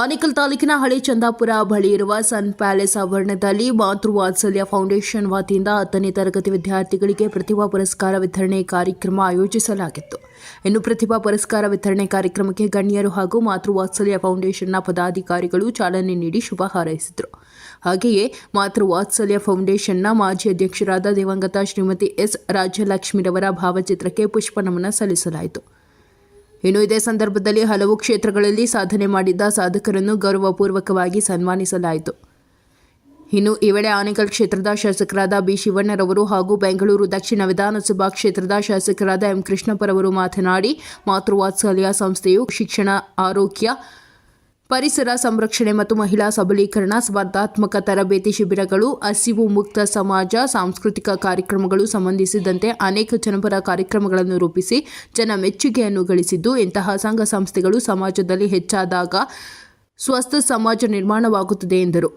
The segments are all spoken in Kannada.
ಆನೇಕಲ್ ತಾಲೂಕಿನ ಹಳೆ ಚಂದಾಪುರ ಬಳಿ ಇರುವ ಸನ್ ಪ್ಯಾಲೇಸ್ ಆವರಣದಲ್ಲಿ ಮಾತೃವಾತ್ಸಲ್ಯ ಫೌಂಡೇಶನ್ ವತಿಯಿಂದ 10ನೇ ತರಗತಿ ವಿದ್ಯಾರ್ಥಿಗಳಿಗೆ ಪ್ರತಿಭಾ ಪುರಸ್ಕಾರ ವಿತರಣೆ ಕಾರ್ಯಕ್ರಮ ಆಯೋಜಿಸಲಾಗಿತ್ತು. ಇನ್ನು ಪ್ರತಿಭಾ ಪುರಸ್ಕಾರ ವಿತರಣೆ ಕಾರ್ಯಕ್ರಮಕ್ಕೆ ಗಣ್ಯರು ಹಾಗೂ ಮಾತೃವಾತ್ಸಲ್ಯ ಫೌಂಡೇಶನ್ನ ಪದಾಧಿಕಾರಿಗಳು ಚಾಲನೆ ನೀಡಿ ಶುಭ ಹಾರೈಸಿದರು. ಹಾಗೆಯೇ ಮಾತೃವಾತ್ಸಲ್ಯ ಫೌಂಡೇಶನ್ನ ಮಾಜಿ ಅಧ್ಯಕ್ಷರಾದ ದಿವಂಗತ ಶ್ರೀಮತಿ ಎಸ್ ರಾಜ್ಯಲಕ್ಷ್ಮಿರವರ ಭಾವಚಿತ್ರಕ್ಕೆ ಪುಷ್ಪ ನಮನ ಸಲ್ಲಿಸಲಾಯಿತು. ಇನ್ನು ಇದೇ ಸಂದರ್ಭದಲ್ಲಿ ಹಲವು ಕ್ಷೇತ್ರಗಳಲ್ಲಿ ಸಾಧನೆ ಮಾಡಿದ್ದ ಸಾಧಕರನ್ನು ಗೌರವಪೂರ್ವಕವಾಗಿ ಸನ್ಮಾನಿಸಲಾಯಿತು. ಇನ್ನು ಈ ವೇಳೆ ಆನೇಕಲ್ ಕ್ಷೇತ್ರದ ಶಾಸಕರಾದ ಬಿ ಶಿವಣ್ಣರವರು ಹಾಗೂ ಬೆಂಗಳೂರು ದಕ್ಷಿಣ ವಿಧಾನಸಭಾ ಕ್ಷೇತ್ರದ ಶಾಸಕರಾದ ಎಂ ಕೃಷ್ಣಪ್ಪರವರು ಮಾತನಾಡಿ, ಮಾತೃವಾತ್ಸಲ್ಯ ಸಂಸ್ಥೆಯು ಶಿಕ್ಷಣ, ಆರೋಗ್ಯ, ಪರಿಸರ ಸಂರಕ್ಷಣೆ ಮತ್ತು ಮಹಿಳಾ ಸಬಲೀಕರಣ, ಸ್ಪರ್ಧಾತ್ಮಕ ತರಬೇತಿ ಶಿಬಿರಗಳು, ಹಸಿವು ಮುಕ್ತ ಸಮಾಜ, ಸಾಂಸ್ಕೃತಿಕ ಕಾರ್ಯಕ್ರಮಗಳು ಸಂಬಂಧಿಸಿದಂತೆ ಅನೇಕ ಜನಪರ ಕಾರ್ಯಕ್ರಮಗಳನ್ನು ರೂಪಿಸಿ ಜನ ಮೆಚ್ಚುಗೆಯನ್ನು ಗಳಿಸಿದ್ದು, ಇಂತಹ ಸಂಘ ಸಂಸ್ಥೆಗಳು ಸಮಾಜದಲ್ಲಿ ಹೆಚ್ಚಾದಾಗ ಸ್ವಸ್ಥ ಸಮಾಜ ನಿರ್ಮಾಣವಾಗುತ್ತದೆ ಎಂದರು.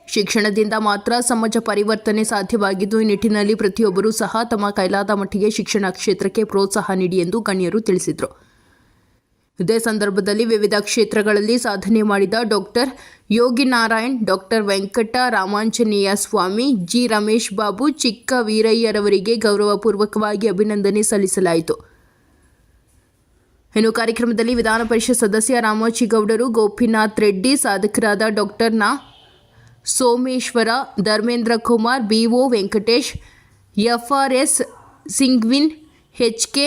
ಶಿಕ್ಷಣದಿಂದ ಮಾತ್ರ ಸಮಾಜ ಪರಿವರ್ತನೆ ಸಾಧ್ಯವಾಗಿದ್ದು, ಈ ನಿಟ್ಟಿನಲ್ಲಿ ಪ್ರತಿಯೊಬ್ಬರೂ ಸಹ ತಮ್ಮ ಕೈಲಾದ ಮಟ್ಟಿಗೆ ಶಿಕ್ಷಣ ಕ್ಷೇತ್ರಕ್ಕೆ ಪ್ರೋತ್ಸಾಹ ನೀಡಿ ಎಂದು ಗಣ್ಯರು ತಿಳಿಸಿದರು. ಇದೇ ಸಂದರ್ಭದಲ್ಲಿ ವಿವಿಧ ಕ್ಷೇತ್ರಗಳಲ್ಲಿ ಸಾಧನೆ ಮಾಡಿದ ಡಾಕ್ಟರ್ ಯೋಗಿ ನಾರಾಯಣ್, ಡಾಕ್ಟರ್ ವೆಂಕಟ ರಾಮಾಂಜನೇಯ ಸ್ವಾಮಿ, ಜಿ ರಮೇಶ್ ಬಾಬು, ಚಿಕ್ಕ ವೀರಯ್ಯರವರಿಗೆ ಗೌರವಪೂರ್ವಕವಾಗಿ ಅಭಿನಂದನೆ ಸಲ್ಲಿಸಲಾಯಿತು. ಇನ್ನು ಕಾರ್ಯಕ್ರಮದಲ್ಲಿ ವಿಧಾನ ಪರಿಷತ್ ಸದಸ್ಯ ರಾಮೋಜಿಗೌಡರು, ಗೋಪಿನಾಥ್ ರೆಡ್ಡಿ, ಸಾಧಕರಾದ doctor Someshwara, Dharmendra Kumar, BO Venkatesh, FRS ಸಿಂಗ್ವಿನ್, ಎಚ್ಕೆ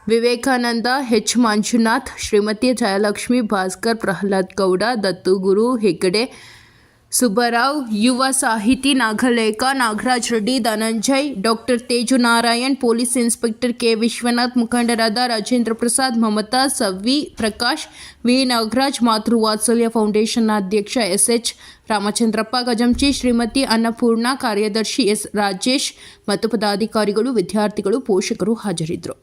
ವಿವೇಕಾನಂದ, ಎಚ್ ಮಂಜುನಾಥ್, ಶ್ರೀಮತಿ ಜಯಲಕ್ಷ್ಮಿ, ಭಾಸ್ಕರ್, ಪ್ರಹ್ಲಾದ್ ಗೌಡ, ದತ್ತುಗುರು ಹೆಗ್ಗಡೆ, ಸುಬ್ಬರಾವ್, ಯುವ ಸಾಹಿತಿ Nagalekha, Nagaraj Reddy, Dhananjay, doctor Teju Narayan, police inspector K Vishwanath, ಮುಖಂಡರಾದ ರಾಜೇಂದ್ರ ಪ್ರಸಾದ್, ಮಮತಾ, ಸವಿ ಪ್ರಕಾಶ್, ವಿ ನಾಗರಾಜ್, ಮಾತೃವಾತ್ಸಲ್ಯ ಫೌಂಡೇಶನ್ನ ಅಧ್ಯಕ್ಷ ಎಸ್ಎಚ್ ರಾಮಚಂದ್ರಪ್ಪ ಗಜಂಚಿ, ಶ್ರೀಮತಿ ಅನ್ನಪೂರ್ಣ, ಕಾರ್ಯದರ್ಶಿ ಎಸ್ ರಾಜೇಶ್ ಮತ್ತು ಪದಾಧಿಕಾರಿಗಳು, ವಿದ್ಯಾರ್ಥಿಗಳು, ಪೋಷಕರು ಹಾಜರಿದ್ದರು.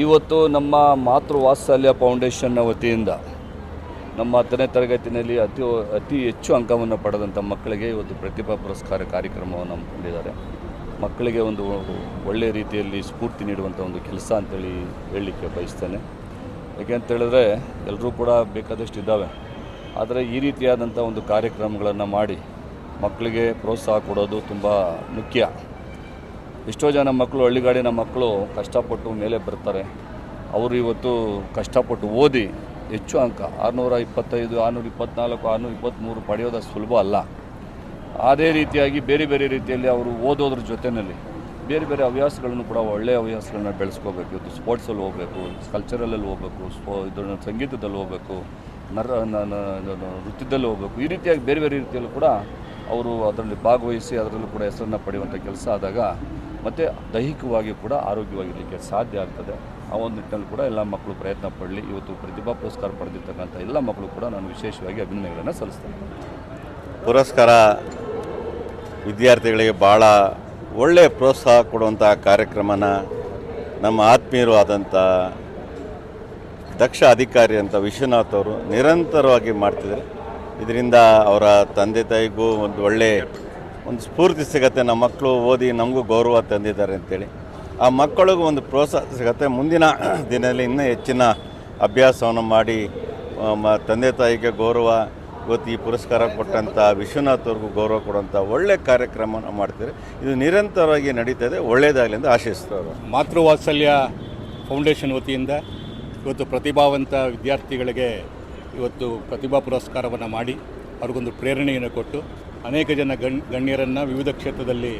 ಇವತ್ತು ನಮ್ಮ ಮಾತೃ ವಾತ್ಸಲ್ಯ ಫೌಂಡೇಶನ್ನ ವತಿಯಿಂದ ನಮ್ಮ 10ನೇ ತರಗತಿಯಲ್ಲಿ ಅತಿ ಹೆಚ್ಚು ಅಂಕವನ್ನು ಪಡೆದಂಥ ಮಕ್ಕಳಿಗೆ ಇವತ್ತು ಪ್ರತಿಭಾ ಪುರಸ್ಕಾರ ಕಾರ್ಯಕ್ರಮವನ್ನು ಹಮ್ಮಿಕೊಂಡಿದ್ದಾರೆ. ಮಕ್ಕಳಿಗೆ ಒಂದು ಒಳ್ಳೆಯ ರೀತಿಯಲ್ಲಿ ಸ್ಫೂರ್ತಿ ನೀಡುವಂಥ ಒಂದು ಕೆಲಸ ಅಂತೇಳಿ ಹೇಳಲಿಕ್ಕೆ ಬಯಸ್ತೇನೆ. ಯಾಕೆ ಅಂತೇಳಿದ್ರೆ ಎಲ್ಲರೂ ಕೂಡ ಬೇಕಾದಷ್ಟು ಇದ್ದಾವೆ, ಆದರೆ ಈ ರೀತಿಯಾದಂಥ ಒಂದು ಕಾರ್ಯಕ್ರಮಗಳನ್ನು ಮಾಡಿ ಮಕ್ಕಳಿಗೆ ಪ್ರೋತ್ಸಾಹ ಕೊಡೋದು ತುಂಬ ಮುಖ್ಯ. ಎಷ್ಟೋ ಜನ ಮಕ್ಕಳು, ಹಳ್ಳಿಗಾಡಿನ ಮಕ್ಕಳು ಕಷ್ಟಪಟ್ಟು ಮೇಲೆ ಬರ್ತಾರೆ. ಅವರು ಇವತ್ತು ಕಷ್ಟಪಟ್ಟು ಓದಿ ಹೆಚ್ಚು ಅಂಕ 625, 624, 623 ಪಡೆಯೋದು ಸುಲಭ ಅಲ್ಲ. ಅದೇ ರೀತಿಯಾಗಿ ಬೇರೆ ಬೇರೆ ರೀತಿಯಲ್ಲಿ ಅವರು ಓದೋದ್ರ ಜೊತೆಯಲ್ಲಿ ಬೇರೆ ಬೇರೆ ಹವ್ಯಾಸಗಳನ್ನು ಕೂಡ ಒಳ್ಳೆಯ ಹವ್ಯಾಸಗಳನ್ನ ಬೆಳೆಸ್ಕೋಬೇಕು. ಇವತ್ತು ಸ್ಪೋರ್ಟ್ಸಲ್ಲಿ ಹೋಗಬೇಕು, ಕಲ್ಚರಲಲ್ಲಿ ಹೋಗಬೇಕು, ಇದನ್ನು ಸಂಗೀತದಲ್ಲಿ ಹೋಗಬೇಕು, ನೃತ್ಯದಲ್ಲಿ ಹೋಗಬೇಕು. ಈ ರೀತಿಯಾಗಿ ಬೇರೆ ಬೇರೆ ರೀತಿಯಲ್ಲೂ ಕೂಡ ಅವರು ಅದರಲ್ಲಿ ಭಾಗವಹಿಸಿ ಅದರಲ್ಲೂ ಕೂಡ ಹೆಸರನ್ನು ಪಡೆಯುವಂಥ ಕೆಲಸ ಆದಾಗ ಮತ್ತು ದೈಹಿಕವಾಗಿ ಕೂಡ ಆರೋಗ್ಯವಾಗಿರಲಿಕ್ಕೆ ಸಾಧ್ಯ ಆಗ್ತದೆ. ಆ ಒಂದು ನಿಟ್ಟಿನಲ್ಲಿ ಕೂಡ ಎಲ್ಲ ಮಕ್ಕಳು ಪ್ರಯತ್ನ ಪಡಲಿ. ಇವತ್ತು ಪ್ರತಿಭಾ ಪುರಸ್ಕಾರ ಪಡೆದಿರ್ತಕ್ಕಂಥ ಎಲ್ಲ ಮಕ್ಕಳು ಕೂಡ ನಾನು ವಿಶೇಷವಾಗಿ ಅಭಿನಂದನೆಗಳನ್ನು ಸಲ್ಲಿಸ್ತೇನೆ. ಪುರಸ್ಕಾರ ವಿದ್ಯಾರ್ಥಿಗಳಿಗೆ ಭಾಳ ಒಳ್ಳೆಯ ಪ್ರೋತ್ಸಾಹ ಕೊಡುವಂಥ ಕಾರ್ಯಕ್ರಮನ ನಮ್ಮ ಆತ್ಮೀಯರು ಆದಂಥ ದಕ್ಷ ಅಧಿಕಾರಿ ಅಂತ ವಿಶ್ವನಾಥ್ ಅವರು ನಿರಂತರವಾಗಿ ಮಾಡ್ತಿದ್ದಾರೆ. ಇದರಿಂದ ಅವರ ತಂದೆ ತಾಯಿಗೂ ಒಂದು ಸ್ಫೂರ್ತಿ ಸಿಗುತ್ತೆ. ನಮ್ಮ ಮಕ್ಕಳು ಓದಿ ನಮಗೂ ಗೌರವ ತಂದಿದ್ದಾರೆ ಅಂತೇಳಿ ಆ ಮಕ್ಕಳಿಗೂ ಒಂದು ಪ್ರೋತ್ಸಾಹ ಸಿಗುತ್ತೆ. ಮುಂದಿನ ದಿನದಲ್ಲಿ ಇನ್ನೂ ಹೆಚ್ಚಿನ ಅಭ್ಯಾಸವನ್ನು ಮಾಡಿ ತಂದೆ ತಾಯಿಗೆ ಗೌರವ, ಇವತ್ತು ಈ ಪುರಸ್ಕಾರ ಕೊಟ್ಟಂಥ ವಿಶ್ವನಾಥ್ ಅವ್ರಿಗೂ ಗೌರವ ಕೊಡುವಂಥ ಒಳ್ಳೆಯ ಕಾರ್ಯಕ್ರಮವನ್ನು ಮಾಡ್ತಾರೆ. ಇದು ನಿರಂತರವಾಗಿ ನಡೀತಾ ಇದೆ. ಒಳ್ಳೆಯದಾಗಲಿ ಅಂತ ಆಶಿಸ್ತಾರೆ. ಮಾತೃವಾತ್ಸಲ್ಯ ಫೌಂಡೇಶನ್ ವತಿಯಿಂದ ಇವತ್ತು ಪ್ರತಿಭಾವಂತ ವಿದ್ಯಾರ್ಥಿಗಳಿಗೆ ಇವತ್ತು ಪ್ರತಿಭಾ ಪುರಸ್ಕಾರವನ್ನು ಮಾಡಿ ಅವ್ರಿಗೊಂದು ಪ್ರೇರಣೆಯನ್ನು ಕೊಟ್ಟು ಅನೇಕ ಜನ ಗಣ್ಯರನ್ನು ವಿವಿಧ ಕ್ಷೇತ್ರದಲ್ಲಿ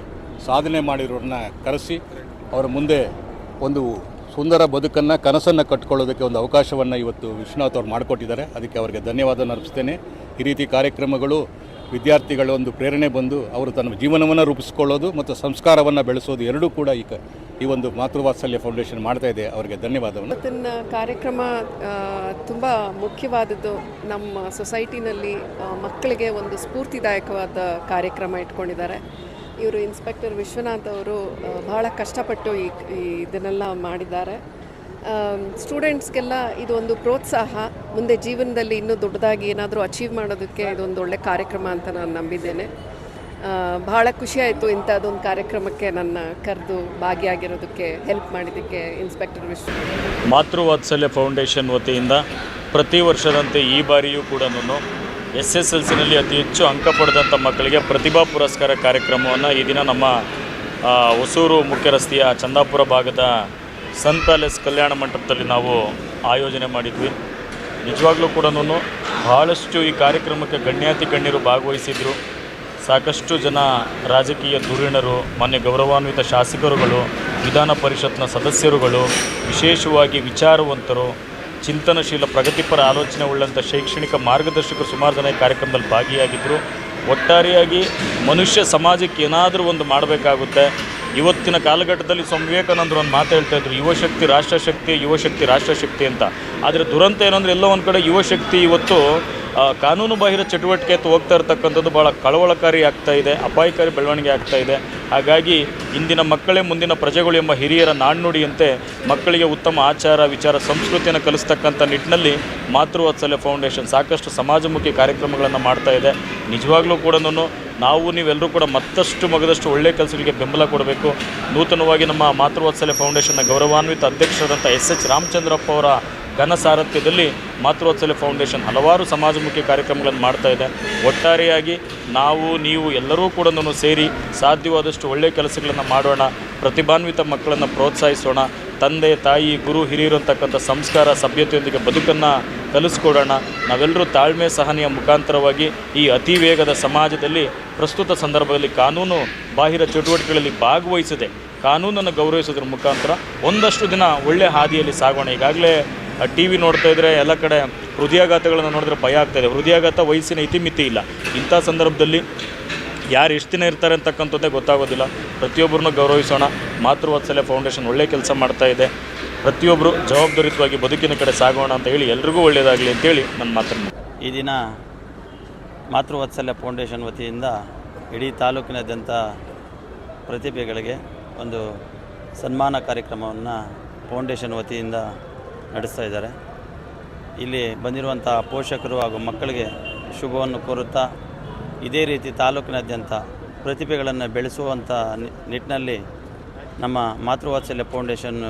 ಸಾಧನೆ ಮಾಡಿರೋರನ್ನ ಕರೆಸಿ ಅವರ ಮುಂದೆ ಒಂದು ಸುಂದರ ಬದುಕನ್ನು ಕನಸನ್ನು ಕಟ್ಕೊಳ್ಳೋದಕ್ಕೆ ಒಂದು ಅವಕಾಶವನ್ನು ಇವತ್ತು ವಿಶ್ವನಾಥ್ ಅವರು ಮಾಡಿಕೊಟ್ಟಿದ್ದಾರೆ. ಅದಕ್ಕೆ ಅವರಿಗೆ ಧನ್ಯವಾದ ಅರ್ಪಿಸ್ತೇನೆ. ಈ ರೀತಿ ಕಾರ್ಯಕ್ರಮಗಳು ವಿದ್ಯಾರ್ಥಿಗಳ ಒಂದು ಪ್ರೇರಣೆ ಬಂದು ಅವರು ತನ್ನ ಜೀವನವನ್ನು ರೂಪಿಸ್ಕೊಳ್ಳೋದು ಮತ್ತು ಸಂಸ್ಕಾರವನ್ನು ಬೆಳೆಸೋದು ಎರಡೂ ಕೂಡ ಈ ಒಂದು ಮಾತೃವಾತ್ಸಲ್ಯ ಫೌಂಡೇಶನ್ ಮಾಡ್ತಾ ಇದೆ. ಅವರಿಗೆ ಧನ್ಯವಾದವನ್ನು. ಇವತ್ತಿನ ಕಾರ್ಯಕ್ರಮ ತುಂಬ ಮುಖ್ಯವಾದದ್ದು. ನಮ್ಮ ಸೊಸೈಟಿನಲ್ಲಿ ಮಕ್ಕಳಿಗೆ ಒಂದು ಸ್ಫೂರ್ತಿದಾಯಕವಾದ ಕಾರ್ಯಕ್ರಮ ಇಟ್ಕೊಂಡಿದ್ದಾರೆ. ಇವರು ಇನ್ಸ್ಪೆಕ್ಟರ್ ವಿಶ್ವನಾಥ್ ಅವರು ಬಹಳ ಕಷ್ಟಪಟ್ಟು ಇದನ್ನೆಲ್ಲ ಮಾಡಿದ್ದಾರೆ. ಸ್ಟೂಡೆಂಟ್ಸ್ಗೆಲ್ಲ ಇದು ಒಂದು ಪ್ರೋತ್ಸಾಹ, ಮುಂದೆ ಜೀವನದಲ್ಲಿ ಇನ್ನೂ ದೊಡ್ಡದಾಗಿ ಏನಾದರೂ ಅಚೀವ್ ಮಾಡೋದಕ್ಕೆ ಇದೊಂದು ಒಳ್ಳೆ ಕಾರ್ಯಕ್ರಮ ಅಂತ ನಾನು ನಂಬಿದ್ದೇನೆ. ಬಹಳ ಖುಷಿಯಾಯಿತು ಇಂಥದ್ದೊಂದು ಕಾರ್ಯಕ್ರಮಕ್ಕೆ ನನ್ನ ಕರೆದು ಭಾಗಿಯಾಗಿರೋದಕ್ಕೆ, ಹೆಲ್ಪ್ ಮಾಡಿದ್ದಕ್ಕೆ ಇನ್ಸ್ಪೆಕ್ಟರ್ ವಿಶ್ವನಾಥ್. ಮಾತೃವಾತ್ಸಲ್ಯ ಫೌಂಡೇಶನ್ ವತಿಯಿಂದ ಪ್ರತಿ ವರ್ಷದಂತೆ ಈ ಬಾರಿಯೂ ಕೂಡ SSLCನಲ್ಲಿ ಅತಿ ಹೆಚ್ಚು ಅಂಕ ಪಡೆದಂಥ ಮಕ್ಕಳಿಗೆ ಪ್ರತಿಭಾ ಪುರಸ್ಕಾರ ಕಾರ್ಯಕ್ರಮವನ್ನು ಈ ದಿನ ನಮ್ಮ ಹೊಸೂರು ಮುಖ್ಯ ರಸ್ತೆಯ ಚಂದಾಪುರ ಭಾಗದ ಸನ್ ಪ್ಯಾಲೇಸ್ ಕಲ್ಯಾಣ ಮಂಟಪದಲ್ಲಿ ನಾವು ಆಯೋಜನೆ ಮಾಡಿದ್ವಿ. ನಿಜವಾಗ್ಲೂ ಕೂಡ ಬಹಳಷ್ಟು ಈ ಕಾರ್ಯಕ್ರಮಕ್ಕೆ ಗಣ್ಯರು ಭಾಗವಹಿಸಿದರು. ಸಾಕಷ್ಟು ಜನ ರಾಜಕೀಯ ಧುರೀಣರು, ಮಾನ್ಯ ಗೌರವಾನ್ವಿತ ಶಾಸಕರುಗಳು, ವಿಧಾನ ಪರಿಷತ್ನ ಸದಸ್ಯರುಗಳು, ವಿಶೇಷವಾಗಿ ವಿಚಾರವಂತರು, ಚಿಂತನಶೀಲ ಪ್ರಗತಿಪರ ಆಲೋಚನೆ ಉಳ್ಳಂಥ ಶೈಕ್ಷಣಿಕ ಮಾರ್ಗದರ್ಶಕರು ಸುಮಾರು ಜನ ಈ ಕಾರ್ಯಕ್ರಮದಲ್ಲಿ ಭಾಗಿಯಾಗಿದ್ದರು. ಒಟ್ಟಾರೆಯಾಗಿ ಮನುಷ್ಯ ಸಮಾಜಕ್ಕೆ ಏನಾದರೂ ಒಂದು ಮಾಡಬೇಕಾಗುತ್ತೆ. ಇವತ್ತಿನ ಕಾಲಘಟ್ಟದಲ್ಲಿ ಸ್ವಾಮಿ ವಿವೇಕಾನಂದರು ಒಂದು ಮಾತು ಹೇಳ್ತಾ ಇದ್ರು, ಯುವಶಕ್ತಿ ರಾಷ್ಟ್ರಶಕ್ತಿ, ಯುವಶಕ್ತಿ ರಾಷ್ಟ್ರಶಕ್ತಿ ಅಂತ. ಆದರೆ ದುರಂತ ಏನಂದರೆ ಎಲ್ಲೋ ಒಂದು ಕಡೆ ಯುವಶಕ್ತಿ ಇವತ್ತು ಕಾನೂನು ಬಾಹಿರ ಚಟುವಟಿಕೆ ಹೋಗ್ತಾ ಇರ್ತಕ್ಕಂಥದ್ದು ಭಾಳ ಕಳವಳಕಾರಿ ಆಗ್ತಾ ಇದೆ, ಅಪಾಯಕಾರಿ ಬೆಳವಣಿಗೆ ಆಗ್ತಾ ಇದೆ. ಹಾಗಾಗಿ ಇಂದಿನ ಮಕ್ಕಳೇ ಮುಂದಿನ ಪ್ರಜೆಗಳು ಎಂಬ ಹಿರಿಯರ ನಾಣ್ಣುಡಿಯಂತೆ ಮಕ್ಕಳಿಗೆ ಉತ್ತಮ ಆಚಾರ ವಿಚಾರ ಸಂಸ್ಕೃತಿಯನ್ನು ಕಲಿಸ್ತಕ್ಕಂಥ ನಿಟ್ಟಿನಲ್ಲಿ ಮಾತೃವಾತ್ಸಲ್ಯ ಫೌಂಡೇಶನ್ ಸಾಕಷ್ಟು ಸಮಾಜಮುಖಿ ಕಾರ್ಯಕ್ರಮಗಳನ್ನು ಮಾಡ್ತಾ ಇದೆ. ನಿಜವಾಗ್ಲೂ ಕೂಡ ನಾವು ನೀವೆಲ್ಲರೂ ಕೂಡ ಮತ್ತಷ್ಟು ಮಗದಷ್ಟು ಒಳ್ಳೆಯ ಕೆಲಸಗಳಿಗೆ ಬೆಂಬಲ ಕೊಡಬೇಕು. ನೂತನವಾಗಿ ನಮ್ಮ ಮಾತೃವಾತ್ಸಲ್ಯ ಫೌಂಡೇಶನ್ನ ಗೌರವಾನ್ವಿತ ಅಧ್ಯಕ್ಷರಾದಂಥ SH ರಾಮಚಂದ್ರಪ್ಪ ಅವರ ಘನ ಸಾರಥ್ಯದಲ್ಲಿ ಮಾತೃವಾತ್ಸಲ್ಯ ಫೌಂಡೇಶನ್ ಹಲವಾರು ಸಮಾಜಮುಖಿ ಕಾರ್ಯಕ್ರಮಗಳನ್ನು ಮಾಡ್ತಾ ಇದೆ. ಒಟ್ಟಾರೆಯಾಗಿ ನಾವು ನೀವು ಎಲ್ಲರೂ ಕೂಡ ಸೇರಿ ಸಾಧ್ಯವಾದಷ್ಟು ಒಳ್ಳೆಯ ಕೆಲಸಗಳನ್ನು ಮಾಡೋಣ. ಪ್ರತಿಭಾನ್ವಿತ ಮಕ್ಕಳನ್ನು ಪ್ರೋತ್ಸಾಹಿಸೋಣ. ತಂದೆ ತಾಯಿ ಗುರು ಹಿರಿಯರು ಅಂತಕ್ಕಂಥ ಸಂಸ್ಕಾರ ಸಭ್ಯತೆಯೊಂದಿಗೆ ಬದುಕನ್ನು ಕಲಿಸ್ಕೊಡೋಣ. ನಾವೆಲ್ಲರೂ ತಾಳ್ಮೆ ಸಹನೆಯ ಮುಖಾಂತರವಾಗಿ ಈ ಅತಿ ವೇಗದ ಸಮಾಜದಲ್ಲಿ ಪ್ರಸ್ತುತ ಸಂದರ್ಭದಲ್ಲಿ ಕಾನೂನು ಬಾಹಿರ ಚಟುವಟಿಕೆಗಳಲ್ಲಿ ಭಾಗವಹಿಸದೆ ಕಾನೂನನ್ನು ಗೌರವಿಸೋದ್ರ ಮುಖಾಂತರ ಒಂದಷ್ಟು ದಿನ ಒಳ್ಳೆಯ ಹಾದಿಯಲ್ಲಿ ಸಾಗೋಣ. ಈಗಾಗಲೇ TV ನೋಡ್ತಾ ಇದ್ದರೆ ಎಲ್ಲ ಕಡೆ ಹೃದಯಾಘಾತಗಳನ್ನು ನೋಡಿದ್ರೆ ಭಯ ಆಗ್ತಾಯಿದೆ. ಹೃದಯಾಘಾತ ವಯಸ್ಸಿನ ಇತಿಮಿತಿ ಇಲ್ಲ. ಇಂಥ ಸಂದರ್ಭದಲ್ಲಿ ಯಾರು ಎಷ್ಟು ದಿನ ಇರ್ತಾರೆ ಅಂತಕ್ಕಂಥದ್ದೇ ಗೊತ್ತಾಗೋದಿಲ್ಲ. ಪ್ರತಿಯೊಬ್ಬರನ್ನು ಗೌರವಿಸೋಣ. ಮಾತೃವಾತ್ಸಲ್ಯ ಫೌಂಡೇಶನ್ ಒಳ್ಳೆಯ ಕೆಲಸ ಮಾಡ್ತಾ ಇದೆ. ಪ್ರತಿಯೊಬ್ಬರು ಜವಾಬ್ದಾರಿಯುತವಾಗಿ ಬದುಕಿನ ಕಡೆ ಸಾಗೋಣ ಅಂತ ಹೇಳಿ ಎಲ್ರಿಗೂ ಒಳ್ಳೆಯದಾಗಲಿ ಅಂತೇಳಿ ನನ್ನ ಮಾತನ್ನು. ಈ ದಿನ ಮಾತೃವಾತ್ಸಲ್ಯ ಫೌಂಡೇಶನ್ ವತಿಯಿಂದ ಇಡೀ ತಾಲೂಕಿನಾದ್ಯಂತ ಪ್ರತಿಭೆಗಳಿಗೆ ಒಂದು ಸನ್ಮಾನ ಕಾರ್ಯಕ್ರಮವನ್ನು ಫೌಂಡೇಶನ್ ವತಿಯಿಂದ ನಡೆಸ್ತಾ ಇದ್ದಾರೆ. ಇಲ್ಲಿ ಬಂದಿರುವಂಥ ಪೋಷಕರು ಹಾಗೂ ಮಕ್ಕಳಿಗೆ ಶುಭವನ್ನು ಕೋರುತ್ತಾ ಇದೇ ರೀತಿ ತಾಲೂಕಿನಾದ್ಯಂತ ಪ್ರತಿಭೆಗಳನ್ನು ಬೆಳೆಸುವಂಥ ನಿಟ್ಟಿನಲ್ಲಿ ನಮ್ಮ ಮಾತೃವಾತ್ಸಲ್ಯ ಫೌಂಡೇಶನ್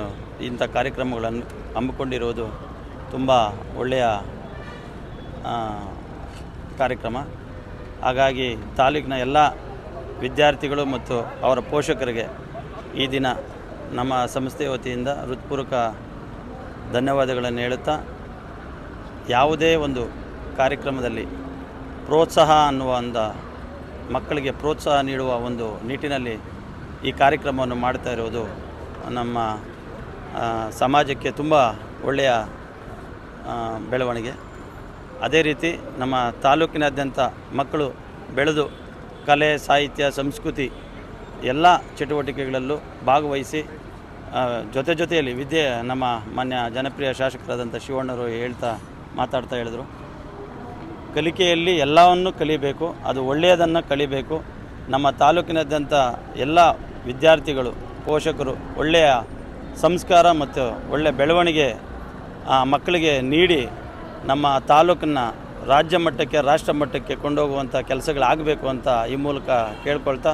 ಇಂಥ ಕಾರ್ಯಕ್ರಮಗಳನ್ನು ಹಮ್ಮಿಕೊಂಡಿರುವುದು ತುಂಬ ಒಳ್ಳೆಯ ಕಾರ್ಯಕ್ರಮ. ಹಾಗಾಗಿ ತಾಲೂಕಿನ ಎಲ್ಲ ವಿದ್ಯಾರ್ಥಿಗಳು ಮತ್ತು ಅವರ ಪೋಷಕರಿಗೆ ಈ ದಿನ ನಮ್ಮ ಸಂಸ್ಥೆಯ ವತಿಯಿಂದ ಹೃತ್ಪೂರ್ವಕ ಧನ್ಯವಾದಗಳನ್ನು ಹೇಳುತ್ತಾ, ಯಾವುದೇ ಒಂದು ಕಾರ್ಯಕ್ರಮದಲ್ಲಿ ಪ್ರೋತ್ಸಾಹ ಅನ್ನುವ ಒಂದು ಮಕ್ಕಳಿಗೆ ಪ್ರೋತ್ಸಾಹ ನೀಡುವ ಒಂದು ನಿಟ್ಟಿನಲ್ಲಿ ಈ ಕಾರ್ಯಕ್ರಮವನ್ನು ಮಾಡ್ತಾ ಇರೋದು ನಮ್ಮ ಸಮಾಜಕ್ಕೆ ತುಂಬ ಒಳ್ಳೆಯ ಬೆಳವಣಿಗೆ. ಅದೇ ರೀತಿ ನಮ್ಮ ತಾಲೂಕಿನಾದ್ಯಂತ ಮಕ್ಕಳು ಬೆಳೆದು ಕಲೆ, ಸಾಹಿತ್ಯ, ಸಂಸ್ಕೃತಿ ಎಲ್ಲ ಚಟುವಟಿಕೆಗಳಲ್ಲೂ ಭಾಗವಹಿಸಿ ಜೊತೆಯಲ್ಲಿ ನಮ್ಮ ಮಾನ್ಯ ಜನಪ್ರಿಯ ಶಾಸಕರಾದಂಥ ಶಿವಣ್ಣರು ಮಾತಾಡ್ತಾ ಹೇಳಿದರು, ಕಲಿಕೆಯಲ್ಲಿ ಎಲ್ಲವನ್ನು ಕಲಿಬೇಕು, ಅದು ಒಳ್ಳೆಯದನ್ನು ಕಲಿಬೇಕು. ನಮ್ಮ ತಾಲೂಕಿನಾದ್ಯಂತ ಎಲ್ಲ ವಿದ್ಯಾರ್ಥಿಗಳು, ಪೋಷಕರು ಒಳ್ಳೆಯ ಸಂಸ್ಕಾರ ಮತ್ತು ಒಳ್ಳೆಯ ಬೆಳವಣಿಗೆ ಮಕ್ಕಳಿಗೆ ನೀಡಿ ನಮ್ಮ ತಾಲೂಕನ್ನು ರಾಜ್ಯ ಮಟ್ಟಕ್ಕೆ, ರಾಷ್ಟ್ರ ಮಟ್ಟಕ್ಕೆ ಕೊಂಡೋಗುವಂಥ ಕೆಲಸಗಳಾಗಬೇಕು ಅಂತ ಈ ಮೂಲಕ ಕೇಳ್ಕೊಳ್ತಾ